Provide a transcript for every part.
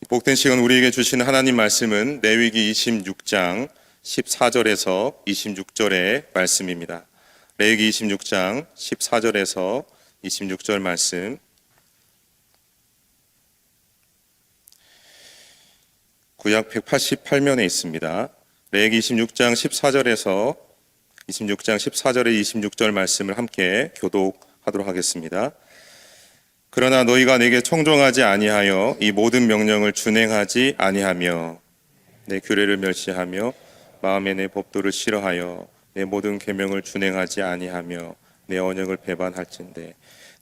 복된 시간 우리에게 주시는 하나님 말씀은 레위기 26장 14절에서 26절의 말씀입니다. 레위기 26장 14절에서 26절 말씀. 구약 188면에 있습니다. 레위기 26장 14절에서 26절 말씀을 함께 교독하도록 하겠습니다. 그러나 너희가 내게 청종하지 아니하여 이 모든 명령을 준행하지 아니하며 내 규례를 멸시하며 마음에 내 법도를 싫어하여 내 모든 계명을 준행하지 아니하며 내 언약을 배반할진대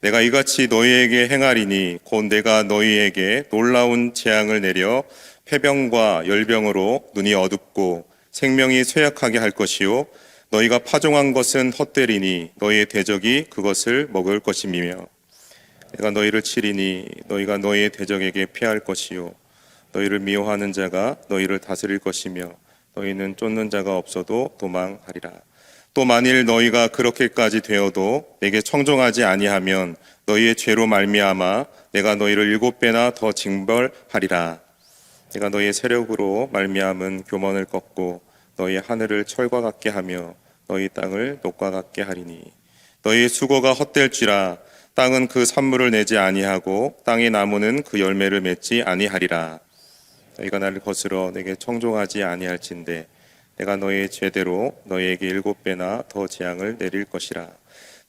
내가 이같이 너희에게 행하리니 곧 내가 너희에게 놀라운 재앙을 내려 폐병과 열병으로 눈이 어둡고 생명이 쇠약하게 할 것이요 너희가 파종한 것은 헛되리니 너희의 대적이 그것을 먹을 것이며 내가 너희를 치리니 너희가 너희의 대적에게 피할 것이요 너희를 미워하는 자가 너희를 다스릴 것이며 너희는 쫓는 자가 없어도 도망하리라. 또 만일 너희가 그렇게까지 되어도 내게 청종하지 아니하면 너희의 죄로 말미암아 내가 너희를 7배나 더 징벌하리라. 내가 너희의 세력으로 말미암은 교만을 꺾고 너희의 하늘을 철과 같게 하며 너희 땅을 녹과 같게 하리니 너희의 수고가 헛될지라 땅은 그 산물을 내지 아니하고 땅의 나무는 그 열매를 맺지 아니하리라. 너희가 나를 거스러 내게 청종하지 아니할진대 내가 너희의 죄대로 너희에게 7배나 더 재앙을 내릴 것이라.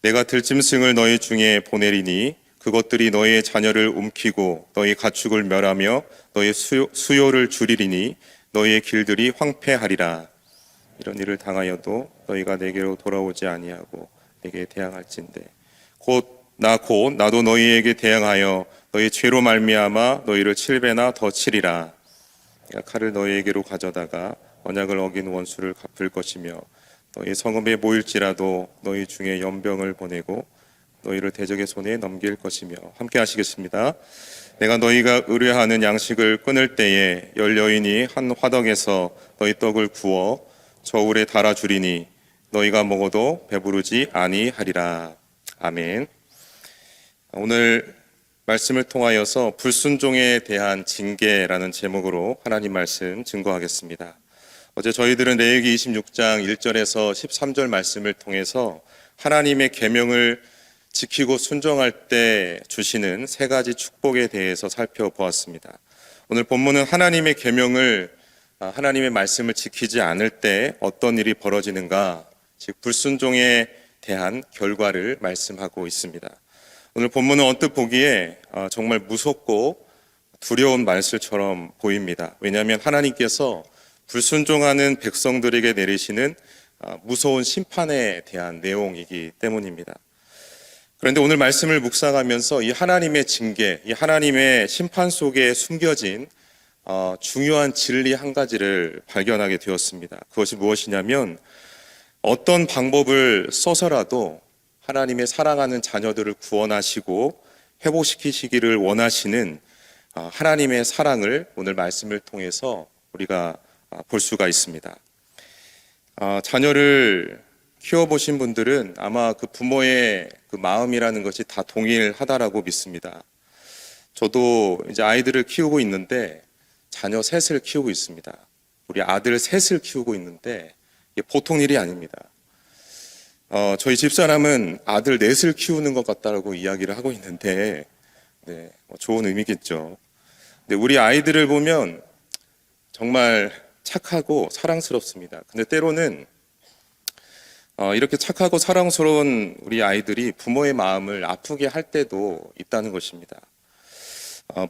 내가 들짐승을 너희 중에 보내리니 그것들이 너희의 자녀를 움키고 너희 가축을 멸하며 너희 수요를 줄이리니 너희의 길들이 황폐하리라. 이런 일을 당하여도 너희가 내게로 돌아오지 아니하고 내게 대항할진대 나도 너희에게 대항하여 너희 죄로 말미암아 너희를 7배나 더 치리라. 내가 칼을 너희에게로 가져다가 언약을 어긴 원수를 갚을 것이며 너희 성읍에 모일지라도 너희 중에 연병을 보내고 너희를 대적의 손에 넘길 것이며. 함께 하시겠습니다. 내가 너희가 의뢰하는 양식을 끊을 때에 열 여인이 한 화덕에서 너희 떡을 구워 저울에 달아주리니 너희가 먹어도 배부르지 아니하리라. 아멘. 오늘 말씀을 통하여서 불순종에 대한 징계라는 제목으로 하나님 말씀 증거하겠습니다. 어제 저희들은 레위기 26장 1절에서 13절 말씀을 통해서 하나님의 계명을 지키고 순종할 때 주시는 3가지 축복에 대해서 살펴보았습니다. 오늘 본문은 하나님의 계명을 하나님의 말씀을 지키지 않을 때 어떤 일이 벌어지는가, 즉 불순종에 대한 결과를 말씀하고 있습니다. 오늘 본문은 언뜻 보기에 정말 무섭고 두려운 말씀처럼 보입니다. 왜냐하면 하나님께서 불순종하는 백성들에게 내리시는 무서운 심판에 대한 내용이기 때문입니다. 그런데 오늘 말씀을 묵상하면서 이 하나님의 징계, 이 하나님의 심판 속에 숨겨진 중요한 진리 한 가지를 발견하게 되었습니다. 그것이 무엇이냐면 어떤 방법을 써서라도 하나님의 사랑하는 자녀들을 구원하시고 회복시키시기를 원하시는 하나님의 사랑을 오늘 말씀을 통해서 우리가 볼 수가 있습니다. 자녀를 키워보신 분들은 아마 그 부모의 그 마음이라는 것이 다 동일하다라고 믿습니다. 저도 이제 아이들을 키우고 있는데 자녀 셋을 키우고 있습니다. 우리 아들 셋을 키우고 있는데 이게 보통 일이 아닙니다. 저희 집사람은 아들 넷을 키우는 것 같다라고 이야기를 하고 있는데, 좋은 의미겠죠. 근데 우리 아이들을 보면 정말 착하고 사랑스럽습니다. 근데 때로는 이렇게 착하고 사랑스러운 우리 아이들이 부모의 마음을 아프게 할 때도 있다는 것입니다.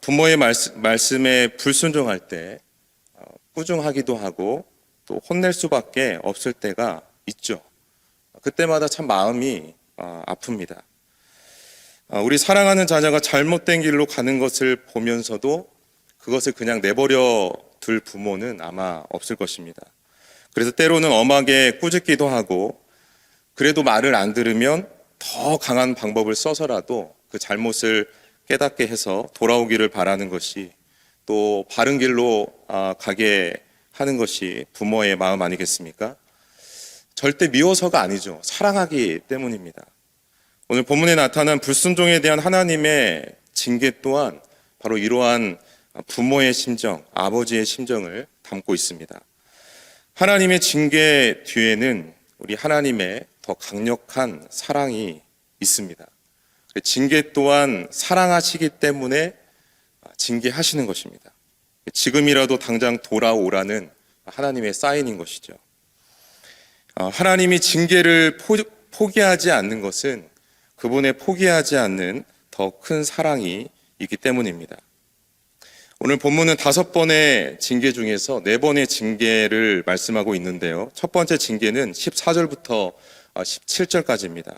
부모의 말씀에 불순종할 때 꾸중하기도 하고 또 혼낼 수밖에 없을 때가 있죠. 그때마다 참 마음이 아픕니다. 우리 사랑하는 자녀가 잘못된 길로 가는 것을 보면서도 그것을 그냥 내버려 둘 부모는 아마 없을 것입니다. 그래서 때로는 엄하게 꾸짖기도 하고 그래도 말을 안 들으면 더 강한 방법을 써서라도 그 잘못을 깨닫게 해서 돌아오기를 바라는 것이, 또 바른 길로 가게 하는 것이 부모의 마음 아니겠습니까? 절대 미워서가 아니죠. 사랑하기 때문입니다. 오늘 본문에 나타난 불순종에 대한 하나님의 징계 또한 바로 이러한 부모의 심정, 아버지의 심정을 담고 있습니다. 하나님의 징계 뒤에는 우리 하나님의 더 강력한 사랑이 있습니다. 징계 또한 사랑하시기 때문에 징계하시는 것입니다. 지금이라도 당장 돌아오라는 하나님의 사인인 것이죠. 하나님이 징계를 포기하지 않는 것은 그분의 포기하지 않는 더 큰 사랑이 있기 때문입니다. 오늘 본문은 5번의 징계 중에서 4번의 징계를 말씀하고 있는데요. 첫 번째 징계는 14절부터 17절까지입니다.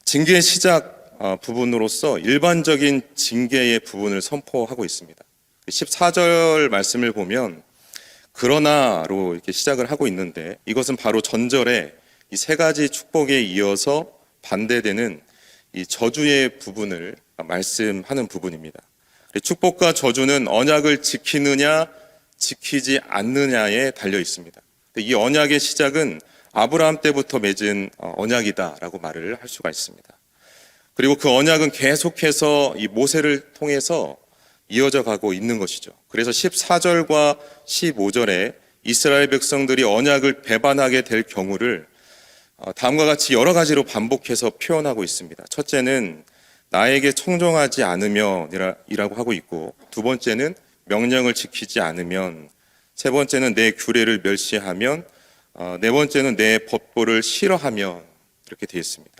징계의 시작 부분으로서 일반적인 징계의 부분을 선포하고 있습니다. 14절 말씀을 보면 그러나로 이렇게 시작을 하고 있는데, 이것은 바로 전절에 이 3가지 축복에 이어서 반대되는 이 저주의 부분을 말씀하는 부분입니다. 축복과 저주는 언약을 지키느냐 지키지 않느냐에 달려 있습니다. 이 언약의 시작은 아브라함 때부터 맺은 언약이다라고 말을 할 수가 있습니다. 그리고 그 언약은 계속해서 이 모세를 통해서 이어져 가고 있는 것이죠. 그래서 14절과 15절에 이스라엘 백성들이 언약을 배반하게 될 경우를 다음과 같이 여러 가지로 반복해서 표현하고 있습니다. 첫째는 나에게 청종하지 않으면 이라고 하고 있고, 두 번째는 명령을 지키지 않으면, 세 번째는 내 규례를 멸시하면, 네 번째는 내 법도를 싫어하면, 이렇게 되어 있습니다.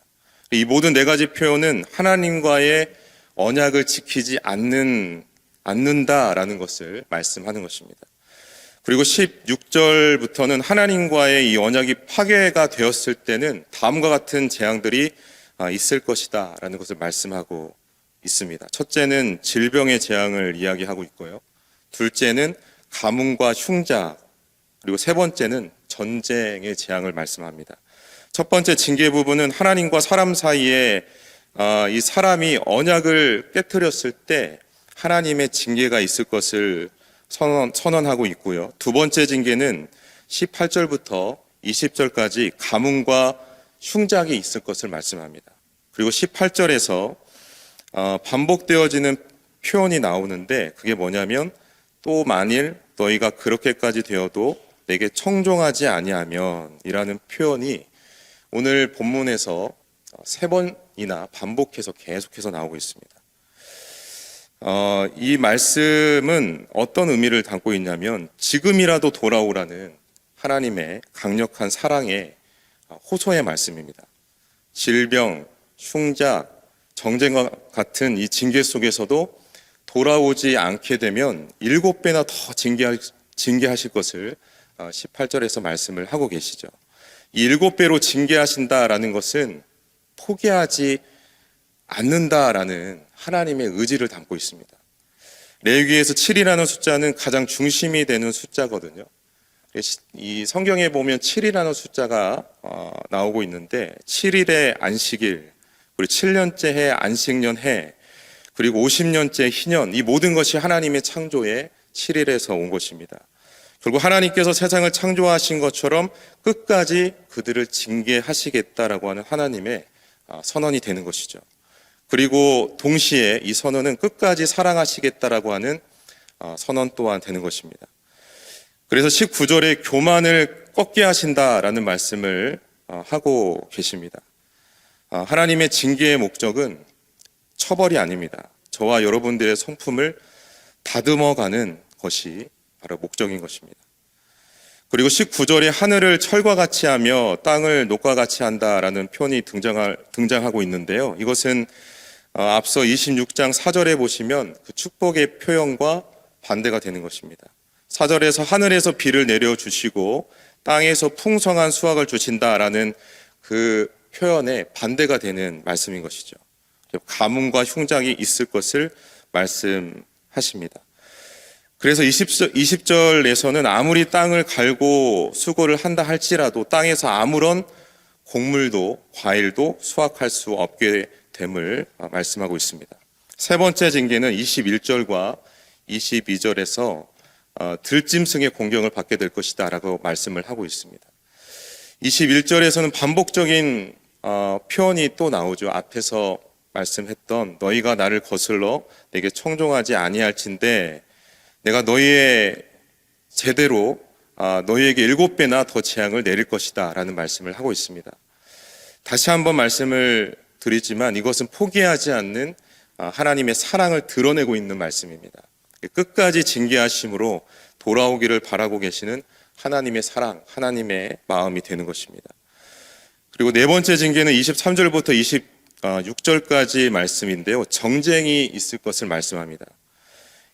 이 모든 4가지 표현은 하나님과의 언약을 지키지 않는다라는 것을 말씀하는 것입니다. 그리고 16절부터는 하나님과의 이 언약이 파괴가 되었을 때는 다음과 같은 재앙들이 있을 것이다 라는 것을 말씀하고 있습니다. 첫째는 질병의 재앙을 이야기하고 있고요. 둘째는 가뭄과 흉작, 그리고 세 번째는 전쟁의 재앙을 말씀합니다. 첫 번째 징계 부분은 하나님과 사람 사이에 이 사람이 언약을 깨트렸을 때 하나님의 징계가 있을 것을 선언하고 있고요. 두 번째 징계는 18절부터 20절까지 가뭄과 흉작이 있을 것을 말씀합니다. 그리고 18절에서 반복되어지는 표현이 나오는데, 그게 뭐냐면 또 만일 너희가 그렇게까지 되어도 내게 청종하지 아니하면 이라는 표현이 오늘 본문에서 3번이나 반복해서 계속해서 나오고 있습니다. 이 말씀은 어떤 의미를 담고 있냐면 지금이라도 돌아오라는 하나님의 강력한 사랑의 호소의 말씀입니다. 질병, 흉작, 정쟁과 같은 이 징계 속에서도 돌아오지 않게 되면 7배나 더 징계하실 것을 18절에서 말씀을 하고 계시죠. 이 7배로 징계하신다라는 것은 포기하지 않는다라는 하나님의 의지를 담고 있습니다. 레위기에서 7이라는 숫자는 가장 중심이 되는 숫자거든요. 이 성경에 보면 7이라는 숫자가 나오고 있는데 7일의 안식일, 그리고 7년째 해 안식년 해, 그리고 50년째 희년, 이 모든 것이 하나님의 창조의 7일에서 온 것입니다. 결국 하나님께서 세상을 창조하신 것처럼 끝까지 그들을 징계하시겠다라고 하는 하나님의 선언이 되는 것이죠. 그리고 동시에 이 선언은 끝까지 사랑하시겠다라고 하는 선언 또한 되는 것입니다. 그래서 19절에 교만을 꺾게 하신다라는 말씀을 하고 계십니다. 하나님의 징계의 목적은 처벌이 아닙니다. 저와 여러분들의 성품을 다듬어가는 것이 바로 목적인 것입니다. 그리고 19절에 하늘을 철과 같이 하며 땅을 녹과 같이 한다라는 표현이 등장하고 있는데요. 이것은 앞서 26장 4절에 보시면 그 축복의 표현과 반대가 되는 것입니다. 4절에서 하늘에서 비를 내려주시고 땅에서 풍성한 수확을 주신다라는 그 표현에 반대가 되는 말씀인 것이죠. 가뭄과 흉작이 있을 것을 말씀하십니다. 그래서 20절에서는 아무리 땅을 갈고 수고를 한다 할지라도 땅에서 아무런 곡물도 과일도 수확할 수 없게 됨을 말씀하고 있습니다. 세 번째 징계는 21절과 22절에서 들짐승의 공경을 받게 될 것이다 라고 말씀을 하고 있습니다. 21절에서는 반복적인 표현이 또 나오죠. 앞에서 말씀했던 너희가 나를 거슬러 내게 청종하지 아니할진대 내가 너희의 제대로 너희에게 7배나 더 재앙을 내릴 것이다 라는 말씀을 하고 있습니다. 다시 한번 말씀을 드리지만 이것은 포기하지 않는 하나님의 사랑을 드러내고 있는 말씀입니다. 끝까지 징계하심으로 돌아오기를 바라고 계시는 하나님의 사랑, 하나님의 마음이 되는 것입니다. 그리고 네 번째 징계는 23절부터 26절까지 말씀인데요. 정쟁이 있을 것을 말씀합니다.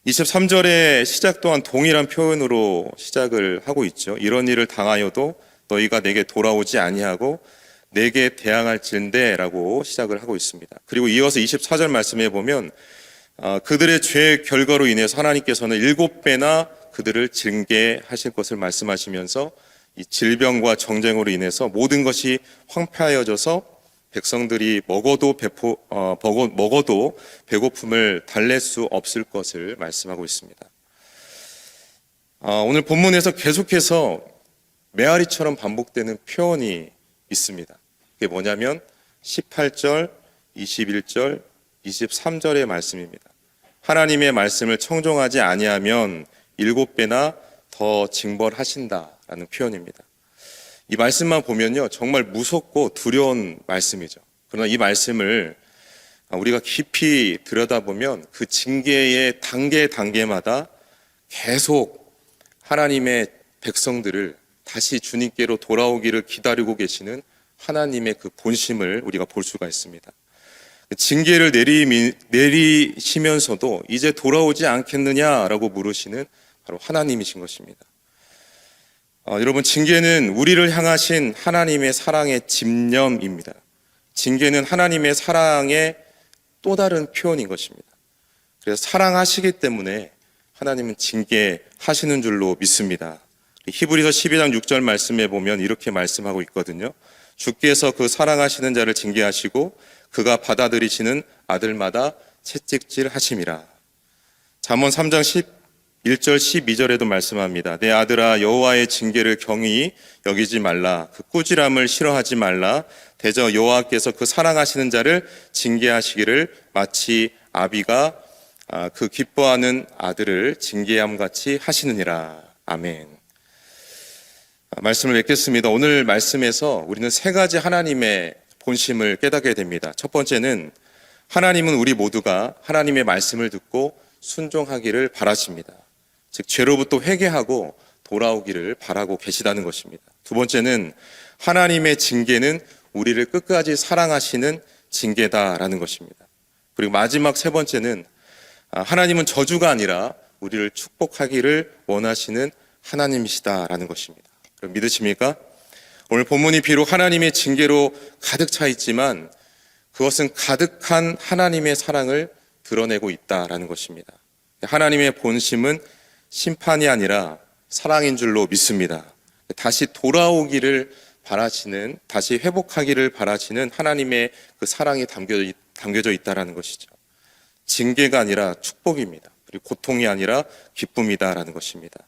23절의 시작 또한 동일한 표현으로 시작을 하고 있죠. 이런 일을 당하여도 너희가 내게 돌아오지 아니하고 내게 대항할진대 라고 시작을 하고 있습니다. 그리고 이어서 24절 말씀해 보면 그들의 죄의 결과로 인해서 하나님께서는 7배나 그들을 징계하실 것을 말씀하시면서 이 질병과 정쟁으로 인해서 모든 것이 황폐하여져서 백성들이 먹어도 배고픔을 달랠 수 없을 것을 말씀하고 있습니다. 오늘 본문에서 계속해서 메아리처럼 반복되는 표현이 있습니다. 그게 뭐냐면 18절, 21절, 23절의 말씀입니다. 하나님의 말씀을 청종하지 아니하면 7배나 더 징벌하신다라는 표현입니다. 이 말씀만 보면요, 정말 무섭고 두려운 말씀이죠. 그러나 이 말씀을 우리가 깊이 들여다보면 그 징계의 단계마다 계속 하나님의 백성들을 다시 주님께로 돌아오기를 기다리고 계시는 하나님의 그 본심을 우리가 볼 수가 있습니다. 징계를 내리시면서도 이제 돌아오지 않겠느냐라고 물으시는 바로 하나님이신 것입니다. 여러분, 징계는 우리를 향하신 하나님의 사랑의 집념입니다. 징계는 하나님의 사랑의 또 다른 표현인 것입니다. 그래서 사랑하시기 때문에 하나님은 징계하시는 줄로 믿습니다. 히브리서 12장 6절 말씀에 보면 이렇게 말씀하고 있거든요. 주께서 그 사랑하시는 자를 징계하시고 그가 받아들이시는 아들마다 채찍질 하심이라. 잠언 3장 1절 12절에도 말씀합니다. 내 아들아, 여호와의 징계를 경히 여기지 말라. 그 꾸지람을 싫어하지 말라. 대저 여호와께서 그 사랑하시는 자를 징계하시기를 마치 아비가 그 기뻐하는 아들을 징계함같이 하시느니라. 아멘. 말씀을 맺겠습니다. 오늘 말씀에서 우리는 세 가지 하나님의 본심을 깨닫게 됩니다. 첫 번째는 하나님은 우리 모두가 하나님의 말씀을 듣고 순종하기를 바라십니다. 즉 죄로부터 회개하고 돌아오기를 바라고 계시다는 것입니다. 두 번째는 하나님의 징계는 우리를 끝까지 사랑하시는 징계다라는 것입니다. 그리고 마지막 세 번째는 하나님은 저주가 아니라 우리를 축복하기를 원하시는 하나님이시다라는 것입니다. 그럼 믿으십니까? 오늘 본문이 비록 하나님의 징계로 가득 차 있지만 그것은 가득한 하나님의 사랑을 드러내고 있다라는 것입니다. 하나님의 본심은 심판이 아니라 사랑인 줄로 믿습니다. 다시 돌아오기를 바라시는, 다시 회복하기를 바라시는 하나님의 그 사랑이 담겨져 있다라는 것이죠. 징계가 아니라 축복입니다. 그리고 고통이 아니라 기쁨이다라는 것입니다.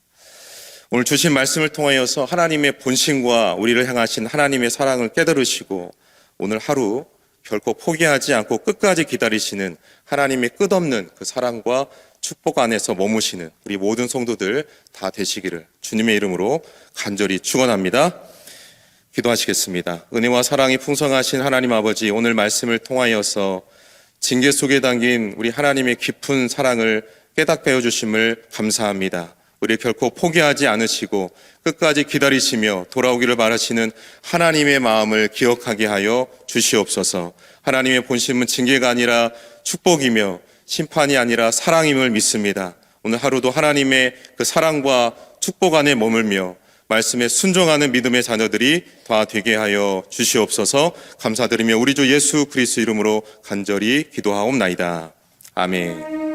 오늘 주신 말씀을 통하여서 하나님의 본심과 우리를 향하신 하나님의 사랑을 깨달으시고 오늘 하루 결코 포기하지 않고 끝까지 기다리시는 하나님의 끝없는 그 사랑과 축복 안에서 머무시는 우리 모든 성도들 다 되시기를 주님의 이름으로 간절히 축원합니다. 기도하시겠습니다. 은혜와 사랑이 풍성하신 하나님 아버지, 오늘 말씀을 통하여서 징계 속에 담긴 우리 하나님의 깊은 사랑을 깨닫게 해주심을 감사합니다. 우리 결코 포기하지 않으시고 끝까지 기다리시며 돌아오기를 바라시는 하나님의 마음을 기억하게 하여 주시옵소서. 하나님의 본심은 징계가 아니라 축복이며 심판이 아니라 사랑임을 믿습니다. 오늘 하루도 하나님의 그 사랑과 축복 안에 머물며 말씀에 순종하는 믿음의 자녀들이 다 되게 하여 주시옵소서. 감사드리며 우리 주 예수 그리스도 이름으로 간절히 기도하옵나이다. 아멘.